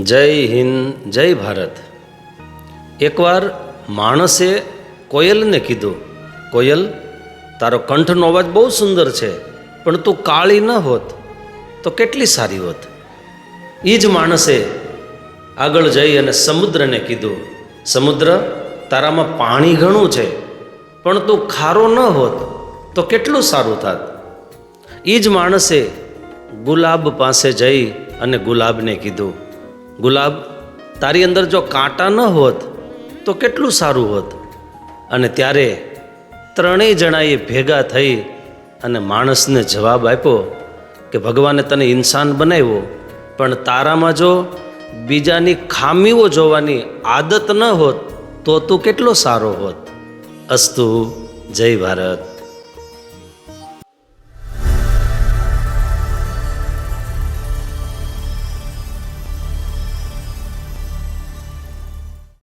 જય હિન્દ, જય ભારત. એકવાર માણસે કોયલને કીધું, કોયલ, તારો કંઠનો અવાજ બહુ સુંદર છે, પણ તું કાળી ન હોત તો કેટલી સારી હોત. એ જ માણસે આગળ જઈ અને સમુદ્રને કીધું, સમુદ્ર, તારામાં પાણી ઘણું છે, પણ તું ખારો ન હોત તો કેટલું સારું થાત. એ જ માણસે ગુલાબ પાસે જઈ અને ગુલાબને કીધું, ગુલાબ, તારી અંદર જો કાંટા ન હોત તો કેટલું સારું હોત. અને ત્યારે ત્રણેય જણાએ ભેગા થઈ અને માણસને જવાબ આપ્યો કે ભગવાને તને ઇન્સાન બનાવ્યો, પણ તારામાં જો બીજાની ખામીઓ જોવાની આદત ન હોત તો તું કેટલો સારો હોત. અસ્તુ. જય ભારત.